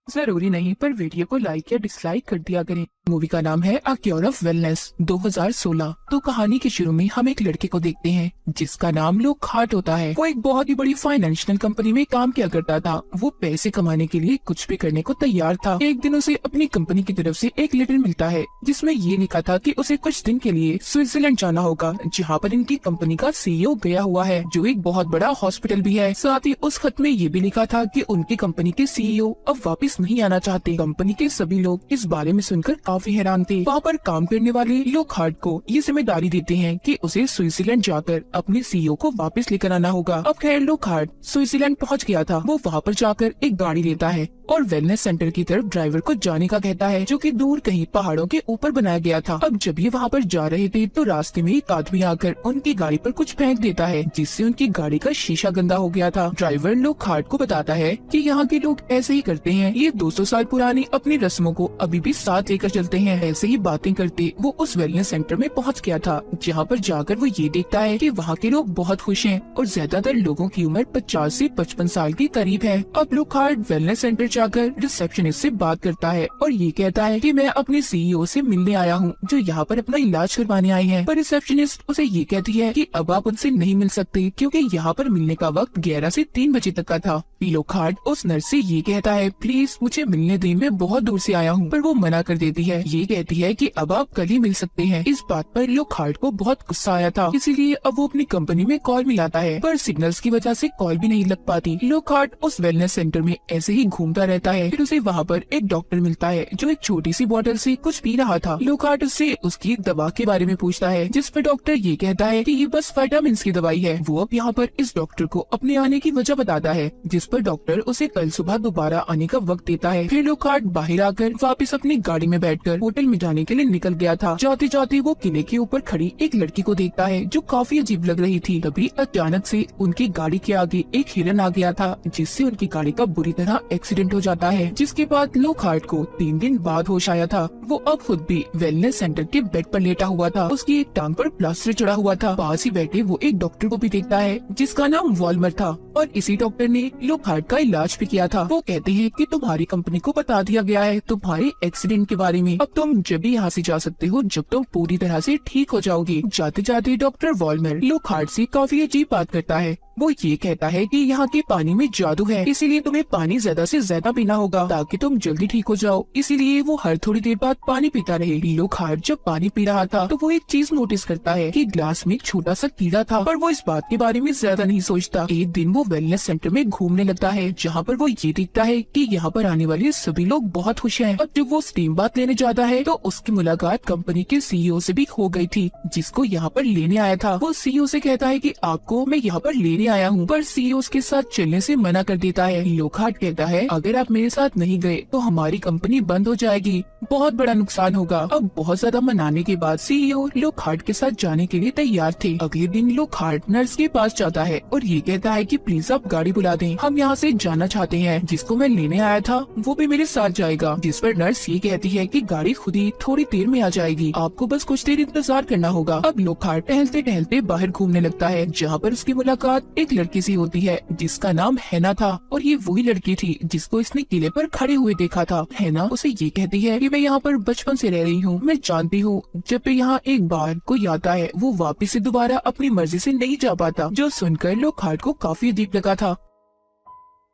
जरूरी नहीं पर वीडियो को लाइक या डिसलाइक कर दिया करें। मूवी का नाम है अ क्योर ऑफ वेलनेस 2016। तो कहानी के शुरू में हम एक लड़के को देखते हैं जिसका नाम लोकहार्ट होता है। वो एक बहुत ही बड़ी फाइनेंशियल कंपनी में काम किया करता था। वो पैसे कमाने के लिए कुछ भी करने को तैयार था। एक दिन उसे अपनी कंपनी की तरफ से एक लेटर मिलता है जिसमें ये लिखा था कि उसे कुछ दिन के लिए स्विट्जरलैंड जाना होगा, जहाँ पर इनकी कंपनी का सीईओ गया हुआ है, जो एक बहुत बड़ा हॉस्पिटल भी है। साथ ही उस खत में ये भी लिखा था कि उनकी कंपनी के सीईओ अब वापस नहीं आना चाहते। कंपनी के सभी लोग इस बारे में सुनकर काफी हैरान थे। वहाँ पर काम करने वाले लोकहार्ट को ये जिम्मेदारी देते हैं कि उसे स्विट्जरलैंड जाकर अपने सीईओ को वापस लेकर आना होगा। अब खैर लोकहार्ट स्विट्जरलैंड पहुँच गया था। वो वहाँ पर जाकर एक गाड़ी लेता है और वेलनेस सेंटर की तरफ ड्राइवर को जाने का कहता है, जो कि दूर कहीं पहाड़ों के ऊपर बनाया गया था। अब जब ये वहाँ पर जा रहे थे तो रास्ते में एक आदमी आकर उनकी गाड़ी पर कुछ फेंक देता है, जिससे उनकी गाड़ी का शीशा गंदा हो गया था। ड्राइवर लोकहार्ट को बताता है कि यहाँ के लोग ऐसे ही करते हैं, ये 200 साल पुरानी अपनी रस्मों को अभी भी साथ लेकर चलते हैं। ऐसे ही बातें करते वो उस वेलनेस सेंटर में पहुँच गया था, जहाँ पर जाकर वो ये देखता है कि वहाँ के लोग बहुत खुश हैं और ज्यादातर लोगों की उम्र 50 से 55 साल के करीब है। अब लोकहार्ट वेलनेस सेंटर जाकर रिसेप्शनिस्ट से बात करता है और ये कहता है कि मैं अपने सीईओ से मिलने आया हूँ, जो यहाँ पर अपना इलाज करवाने आई है। पर रिसेप्शनिस्ट उसे ये कहती है कि अब आप उनसे नहीं मिल सकते, क्योंकि यहाँ पर मिलने का वक्त 11 से 3 बजे तक का था। लोकहार्ट उस नर्स से ये कहता है, प्लीज मुझे मिलने दें, मैं बहुत दूर से आया हूँ। पर वो मना कर देती है। ये कहती है कि अब आप कल ही मिल सकते हैं। इस बात पर लोकहार्ट को बहुत गुस्सा आया था, इसीलिए अब वो अपनी कंपनी में कॉल मिलाता है, पर सिग्नल्स की वजह से कॉल भी नहीं लग पाती। लोकहार्ट उस वेलनेस सेंटर में ऐसे ही घूमता रहता है। फिर उसे वहाँ पर एक डॉक्टर मिलता है जो एक छोटी सी बोतल से कुछ पी रहा था। लोकहार्ट उससे उसकी एक दवा के बारे में पूछता है, जिस पर डॉक्टर ये कहता है कि ये बस विटामिन की दवाई है। वो अब यहाँ पर इस डॉक्टर को अपने आने की वजह बताता है, जिस पर डॉक्टर उसे कल सुबह दोबारा आने का वक्त देता है। फिर लोकहार्ट बाहर आकर वापस अपनी गाड़ी में बैठकर होटल में जाने के लिए निकल गया था। जाते जाते वो किले के ऊपर खड़ी एक लड़की को देखता है जो काफी अजीब लग रही थी। तभी अचानक से उनकी गाड़ी के आगे एक हिरन आ गया था, जिससे उनकी गाड़ी का बुरी तरह एक्सीडेंट हो जाता है। जिसके बाद लोकहार्ट को 3 दिन बाद होश आया था। वो अब खुद भी वेलनेस सेंटर के बेड पर लेटा हुआ था। उसकी एक टांग पर प्लास्टर चढ़ा हुआ था। पास ही बैठे वो एक डॉक्टर को भी देखता है जिसका नाम वॉल्मर था, और इसी डॉक्टर ने लोकहार्ट का इलाज भी किया था। वो कहते हैं कि तुम्हारी कंपनी को बता दिया गया है तुम्हारे एक्सीडेंट के बारे में। अब तुम जब भी यहाँ से जा सकते हो जब तुम पूरी तरह से ठीक हो जाओगे। जाते जाते डॉक्टर वॉल्मर लोकहार्ट से काफी अजीब बात करता है। वो ये कहता है कि यहाँ के पानी में जादू है, इसीलिए तुम्हें पानी ज्यादा से ज्यादा पीना होगा ताकि तुम जल्दी ठीक हो जाओ। इसीलिए वो हर थोड़ी देर बाद पानी पीता रहे। लोकहार्ट जब पानी पी रहा था तो वो एक चीज नोटिस करता है कि ग्लास में एक छोटा सा कीड़ा था, पर वो इस बात के बारे में ज्यादा नहीं सोचता। एक दिन वो वेलनेस सेंटर में घूमने लगता है, जहाँ पर वो ये देखता है कि यहाँ पर आने वाले सभी लोग बहुत खुश हैं। और जब वो स्टीम बात लेने जाता है तो उसकी मुलाकात कंपनी के सीईओ से भी हो गई थी, जिसको यहाँ पर लेने आया था। वो सीईओ से कहता है कि आपको मैं यहाँ पर लेने आया हूँ, पर सीईओ के साथ चलने से मना कर देता है। लोकहार्ट कहता है, अगर आप मेरे साथ नहीं गए तो हमारी कंपनी बंद हो जाएगी, बहुत बड़ा नुकसान होगा। अब बहुत ज्यादा मनाने के बाद सीईओ लोकहार्ट के साथ जाने के लिए तैयार थे। अगले दिन लोकहार्ट नर्स के पास जाता है और ये कहता है कि प्लीज आप गाड़ी बुला दें, हम यहाँ से जाना चाहते हैं। जिसको मैं लेने आया था वो भी मेरे साथ जाएगा। जिस पर नर्स ये कहती है कि गाड़ी खुद ही थोड़ी देर में आ जाएगी, आपको बस कुछ देर इंतजार करना होगा। अब लोकहार्ट टहलते टहलते बाहर घूमने लगता है, जहाँ पर उसकी मुलाकात एक लड़की से होती है जिसका नाम हैना था, और ये वही लड़की थी जिसको इसने किले पर खड़े हुए देखा था। हैना उसे ये कहती है कि मैं यहाँ पर बचपन से रह रही हूँ, मैं जानती हूँ जब भी यहाँ एक बार कोई आता है वो वापस से दोबारा अपनी मर्जी से नहीं जा पाता। जो सुनकर लोकहार्ट को काफी अजीब लगा था।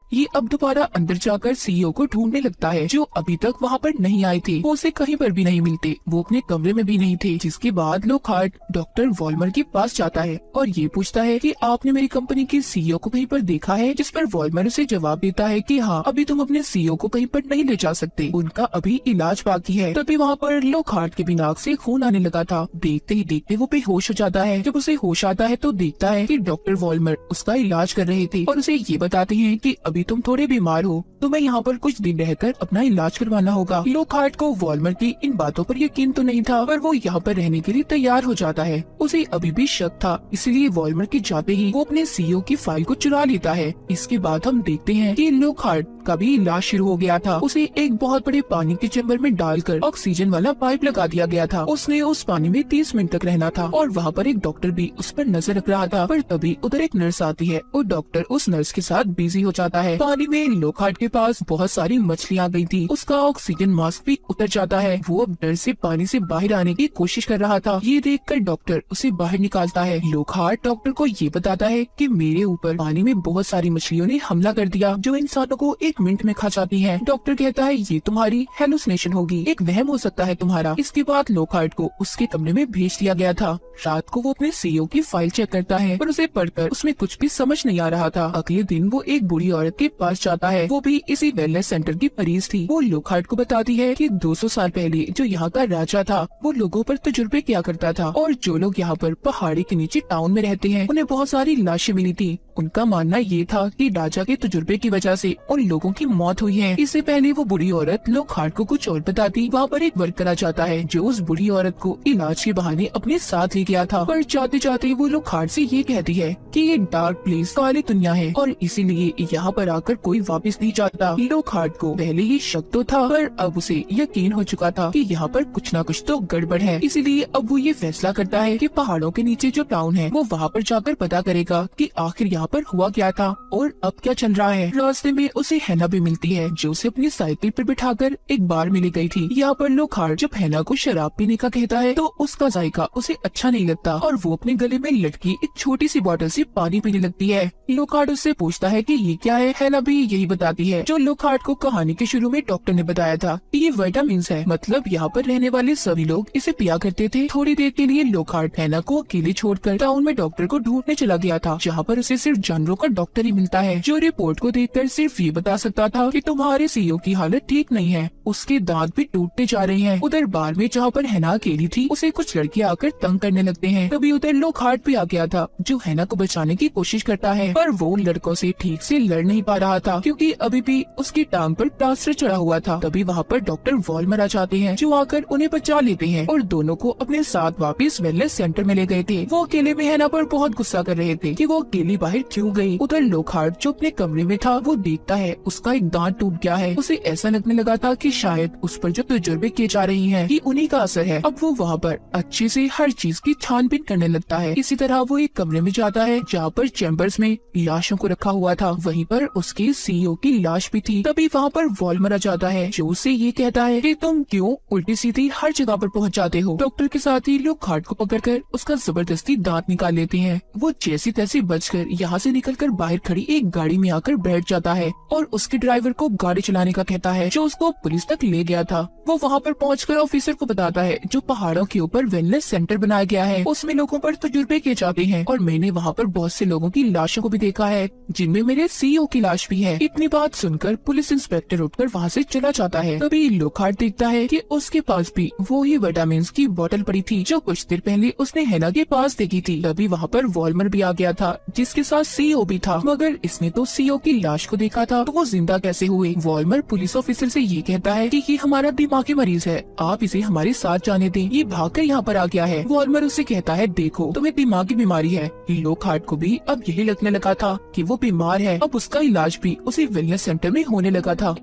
ये अब दोबारा अंदर जाकर सीईओ को ढूंढने लगता है, जो अभी तक वहाँ पर नहीं आए थे। वो उसे कहीं पर भी नहीं मिलते, वो अपने कमरे में भी नहीं थे। जिसके बाद लोकहार्ट डॉक्टर वॉल्मर के पास जाता है और ये पूछता है कि आपने मेरी कंपनी के सीईओ को कहीं पर देखा है। जिस पर वॉल्मर उसे जवाब देता है कि हाँ, अभी तुम अपने सीईओ को कहीं पर नहीं ले जा सकते, उनका अभी इलाज बाकी है। तभी वहाँ पर लोकहार्ट के भी नाक से खून आने लगा था। देखते ही देखते वो बेहोश हो जाता है। जब उसे होश आता है तो देखता है कि डॉक्टर वॉल्मर उसका इलाज कर रहे थे और उसे ये बताते हैं कि अभी तुम थोड़े बीमार हो, तुम्हें यहाँ पर कुछ दिन रहकर अपना इलाज करवाना होगा। लोकहार्ट को वॉल्मर की इन बातों पर यकीन तो नहीं था, पर वो यहाँ पर रहने के लिए तैयार हो जाता है। उसे अभी भी शक था, इसलिए वॉल्मर के जाते ही वो अपने सीईओ की फाइल को चुरा लेता है। इसके बाद हम देखते हैं कि लोकहार्ट का भी इलाज शुरू हो गया था। उसे एक बहुत बड़े पानी के चैम्बर में डालकर ऑक्सीजन वाला पाइप लगा दिया गया था। उसने उस पानी में 30 मिनट तक रहना था और वहाँ पर एक डॉक्टर भी उस पर नजर रख रहा था। पर तभी उधर एक नर्स आती है और डॉक्टर उस नर्स के साथ बिजी हो जाता है। है। पानी में लोकहार्ट के पास बहुत सारी मछलियाँ आ गई थी। उसका ऑक्सीजन मास्क भी उतर जाता है। वो अब डर से पानी से बाहर आने की कोशिश कर रहा था। ये देखकर डॉक्टर उसे बाहर निकालता है। लोकहार्ट डॉक्टर को ये बताता है कि मेरे ऊपर पानी में बहुत सारी मछलियों ने हमला कर दिया जो इंसानों को 1 मिनट में खा जाती हैं। डॉक्टर कहता है ये तुम्हारी हेलुसिनेशन होगी, एक वहम हो सकता है तुम्हारा। इसके बाद लोकहार्ट को उसके कमरे में भेज दिया गया था। रात को वो अपने सीईओ की फाइल चेक करता है पर उसे पढ़कर उसमें कुछ भी समझ नहीं आ रहा था। अगले दिन वो एक बूढ़ी औरत के पास जाता है। वो भी इसी वेलनेस सेंटर की मरीज थी। वो लोकहार्ट को बताती है कि 200 साल पहले जो यहाँ का राजा था वो लोगों पर तजुर्बे किया करता था और जो लोग यहाँ पर पहाड़ी के नीचे टाउन में रहते हैं उन्हें बहुत सारी लाशें मिली थी। उनका मानना ये था कि राजा के तजुर्बे की वजह से उन लोगों की मौत हुई है। इससे पहले वो बुढ़ी औरत लोकहार्ट को कुछ और बताती। वहाँ पर एक वर्कर आ जाता है जो उस बुढ़ी औरत को इलाज के बहाने अपने साथ ले गया था। पर जाते जाते वो लोकहार्ट से ये कहती है कि ये डार्क प्लेस काली दुनिया है और इसीलिए यहाँ पर आकर कोई वापस नहीं जाता। लोकहार्ट को पहले ही शक तो था पर अब उसे यकीन हो चुका था कि यहाँ पर कुछ न कुछ तो गड़बड़ है। इसीलिए अब वो ये फैसला करता है कि पहाड़ों के नीचे जो टाउन है वो वहाँ पर जाकर पता करेगा कि आखिर यहाँ पर हुआ क्या था और अब क्या चल रहा है। रास्ते में उसे हैना भी मिलती है जो उसे अपनी साइकिल पर बिठाकर एक बार मिल गई थी। यहाँ पर लोकहार्ट जब हैना को शराब पीने का कहता है तो उसका जायका उसे अच्छा नहीं लगता और वो अपने गले में लटकी एक छोटी सी बोतल से पानी पीने लगती है। लोकहार्ट उससे पूछता है कि ये क्या है। हैना भी यही बताती है जो लोकहार्ट को कहानी के शुरू में डॉक्टर ने बताया था कि ये विटामिन है। मतलब यहाँ पर रहने वाले सभी लोग इसे पिया करते थे। थोड़ी देर के लिए लोकहार्ट हैना को अकेले छोड़कर टाउन में डॉक्टर को ढूंढने चला गया था जहाँ पर उसे सिर्फ जानवरों का डॉक्टर ही मिलता है जो रिपोर्ट को देखकर सिर्फ ये बता सकता था कि तुम्हारे सीईओ की हालत ठीक नहीं है, उसके दांत भी टूटते जा रहे हैं। उधर बार में जहाँ पर हैना अकेली थी उसे कुछ लड़के आकर तंग करने लगते हैं। तभी उधर लोकहार्ट भी आ गया था जो हैना को बचाने की कोशिश करता है पर वो लड़कों से ठीक से लड़ नहीं पा रहा था क्योंकि अभी भी उसकी टांग पर प्लास्टर चढ़ा हुआ था। तभी वहाँ पर डॉक्टर वॉल्मर आ जाते हैं जो आकर उन्हें बचा लेते हैं और दोनों को अपने साथ वापस वेलनेस सेंटर में ले गए थे। वो अकेले में हैना पर बहुत गुस्सा कर रहे थे कि वो अकेली बाहर क्यों गई। उधर लोकहार्ट जो अपने कमरे में था वो देखता है उसका एक दांत टूट गया है। उसे ऐसा लगने लगा था कि शायद उस पर जो तजुर्बे किए जा रही हैं कि उन्हीं का असर है। अब वो वहाँ पर अच्छे से हर चीज की छानबीन करने लगता है। इसी तरह वो एक कमरे में जाता है जहाँ पर चैम्बर्स में लाशों को रखा हुआ था। वहीं पर उसके सीईओ की लाश भी थी। तभी वहाँ पर वॉल्मर आ जाता है जो उससे ये कहता है कि तुम क्यों उल्टी सीधी हर जगह पर पहुँच जाते हो। डॉक्टर के साथ ही लोकहार्ट को पकड़कर उसका जबरदस्ती दांत निकाल लेते हैं। वो जैसी तैसी बचकर यहाँ से निकलकर बाहर खड़ी एक गाड़ी में आकर बैठ जाता है और उसके ड्राइवर को गाड़ी चलाने का कहता है जो उसको पुलिस तक ले गया था। वो वहाँ पर पहुंचकर ऑफिसर को बताता है जो पहाड़ों के ऊपर वेलनेस सेंटर बनाया गया है उसमें लोगों पर तजुर्बे किए जाते हैं और मैंने वहाँ पर बहुत से लोगों की लाशों को भी देखा है जिनमें मेरे सीईओ की लाश भी है। इतनी बात सुनकर पुलिस इंस्पेक्टर उठकर वहाँ से चला जाता है। तभी लोकहार्ट देखता है कि उसके पास भी वो ही विटामिन की बोतल पड़ी थी जो कुछ देर पहले उसने हैना के पास देखी थी। तभी वहाँ पर वॉल्मर भी आ गया था जिसके साथ सीईओ भी था मगर इसने तो सीईओ की लाश को देखा था तो वो जिंदा कैसे हुए। वॉल्मर पुलिस ऑफिसर से ये कहता है कि ये हमारा दिमागी मरीज है, आप इसे हमारे साथ जाने दें, ये भागकर यहाँ पर आ गया है। वॉल्मर उससे कहता है देखो तुम्हें दिमागी बीमारी है। लोकहार्ट को भी अब यही लगने लगा था कि वो बीमार है। अब उसका इलाज भी उसी वेलनेस सेंटर में होने लगा था।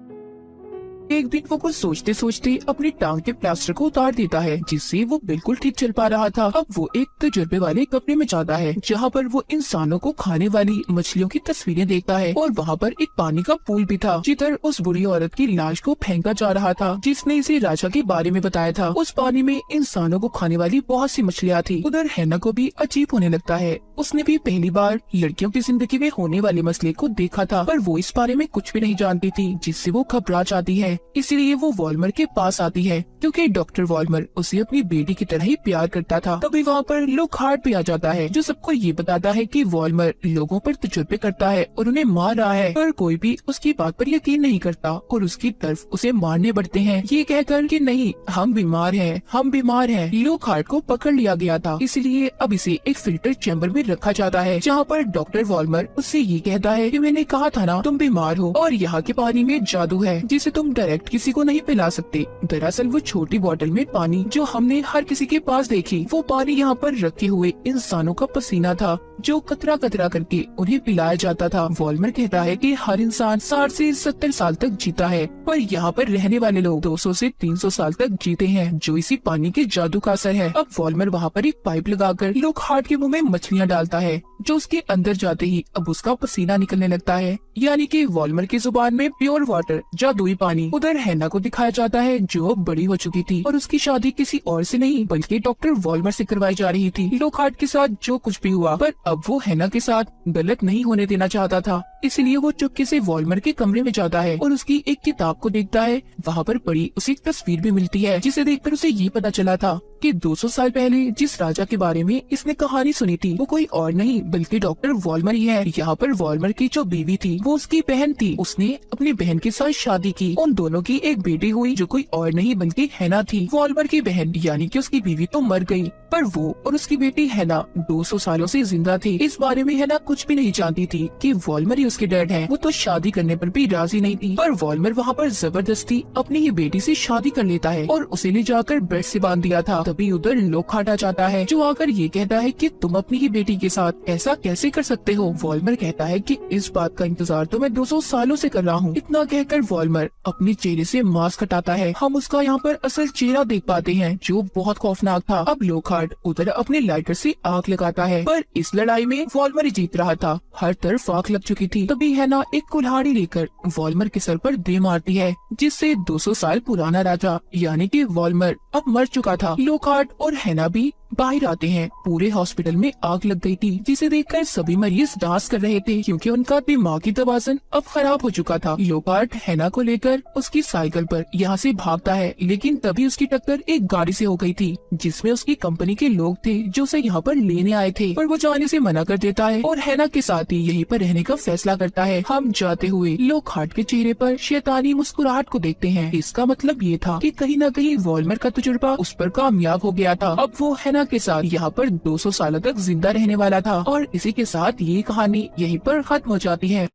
एक दिन वो कुछ सोचते सोचते अपनी टांग के प्लास्टर को उतार देता है जिससे वो बिल्कुल ठीक चल पा रहा था। अब वो एक तजुर्बे वाले कमरे में जाता है जहाँ पर वो इंसानों को खाने वाली मछलियों की तस्वीरें देखता है और वहाँ पर एक पानी का पूल भी था जिधर उस बुरी औरत की लाश को फेंका जा रहा था जिसने इसे राजा के बारे में बताया था। उस पानी में इंसानों को खाने वाली बहुत सी मछलियाँ थी। उधर हैना को भी अजीब होने लगता है। उसने भी पहली बार लड़कियों की जिंदगी में होने वाले मसले को देखा था पर वो इस बारे में कुछ भी नहीं जानती थी जिससे वो घबरा जाती है। इसलिए वो वॉल्मर के पास आती है क्योंकि डॉक्टर वॉल्मर उसे अपनी बेटी की तरह ही प्यार करता था। तभी वहाँ पर लोकहार्ट भी आ जाता है जो सबको ये बताता है कि वॉल्मर लोगों पर तजुर्बे करता है और उन्हें मार रहा है पर कोई भी उसकी बात पर यकीन नहीं करता और उसकी तरफ उसे मारने बढ़ते हैं ये कहकर कि नहीं हम बीमार हैं। लोकहार्ट को पकड़ लिया गया था इसलिए अब इसे एक फिल्टर चैम्बर में रखा जाता है जहाँ पर डॉक्टर वॉल्मर उससे ये कहता है कि मैंने कहा था ना तुम बीमार हो और यहाँ के पानी में जादू है जिसे तुम डायरेक्ट किसी को नहीं पिला सकते। दरअसल वो छोटी बोतल में पानी जो हमने हर किसी के पास देखी वो पानी यहाँ पर रखे हुए इंसानों का पसीना था जो कतरा कतरा करके उन्हें पिलाया जाता था। वॉल्मर कहता है कि हर इंसान 60 से 70 साल तक जीता है पर यहाँ पर रहने वाले लोग 200 से 300 साल तक जीते हैं जो इसी पानी के जादू का असर है। अब वॉल्मर वहाँ पर एक पाइप लगाकर लोकहार्ट के मुंह में मछलियाँ डालता है जो उसके अंदर जाते ही अब उसका पसीना निकलने लगता है, यानी कि वॉल्मर की जुबान में प्योर वाटर, जादुई पानी। उधर हैना को दिखाया जाता है जो अब बड़ी हो चुकी थी और उसकी शादी किसी और से नहीं बल्कि डॉक्टर वॉल्मर से करवाई जा रही थी। लोकहार्ट के साथ जो कुछ भी हुआ, पर अब वो हैना के साथ गलत नहीं होने देना चाहता था, इसलिए वो चुपके से वॉल्मर के कमरे में जाता है और उसकी एक किताब को देखता है। वहाँ पर पड़ी उसे एक तस्वीर भी मिलती है, जिसे देखकर उसे ये पता चला था कि 200 साल पहले जिस राजा के बारे में इसने कहानी सुनी थी वो कोई और नहीं बल्कि डॉक्टर वॉल्मर ही है। यहाँ पर वॉल्मर की जो बीवी थी वो उसकी बहन थी। उसने अपनी बहन के साथ शादी की। उन दोनों की एक बेटी हुई जो कोई और नहीं बल्कि हैना थी। वॉल्मर की बहन यानी कि उसकी बीवी तो मर गई, पर वो और उसकी बेटी हैना 200 सालों से जिंदा थी। इस बारे में हैना कुछ भी नहीं जानती थी कि वॉल्मर ही उसके डैड है। वो तो शादी करने पर भी राजी नहीं थी, पर वॉल्मर वहाँ पर जबरदस्ती अपनी ही बेटी से शादी कर लेता है और उसे ले जाकर बेड से बांध दिया था। तभी उधर लोकहार्ट आ जाता है जो आकर ये कहता है कि तुम अपनी ही बेटी के साथ ऐसा कैसे कर सकते हो। वॉल्मर कहता है कि इस बात का इंतजार तो मैं 200 सालों से कर रहा हूँ। इतना कहकर वॉल्मर अपने चेहरे से मास्क हटाता है। हम उसका यहाँ पर असल चेहरा देख पाते हैं जो बहुत खौफनाक था। अब लोकहार्ट उधर अपने लाइटर से आग लगाता है, पर इस लड़ाई में वॉल्मर ही जीत रहा था। हर तरफ आग लग चुकी थी। तभी हैना एक कुल्हाड़ी लेकर वॉल्मर के सर पर दे मारती है, जिससे 200 साल पुराना राजा यानी कि वॉल्मर अब मर चुका था। लोकहार्ट और हैना भी बाहर आते हैं। पूरे हॉस्पिटल में आग लग गई थी, जिसे देखकर सभी मरीज डांस कर रहे थे क्योंकि उनका दिमागी तवाज़ुन अब खराब हो चुका था। लोकहार्ट हैना को लेकर उसकी साइकिल पर यहाँ से भागता है, लेकिन तभी उसकी टक्कर एक गाड़ी से हो गई थी जिसमें उसकी कंपनी के लोग थे जो उसे यहाँ पर लेने आए थे, पर वो जाने से मना कर देता है और हैना के साथ ही यहीं पर रहने का फैसला करता है। हम जाते हुए लोकहार्ट के चेहरे पर शैतानी मुस्कुराहट को देखते हैं। इसका मतलब ये था कि कहीं न कहीं वॉल्मर का तजुर्बा उस पर कामयाब हो गया था। अब वो हैना के साथ यहाँ पर 200 सालों तक जिंदा रहने वाला था और इसी के साथ ये कहानी यहीं पर खत्म हो जाती है।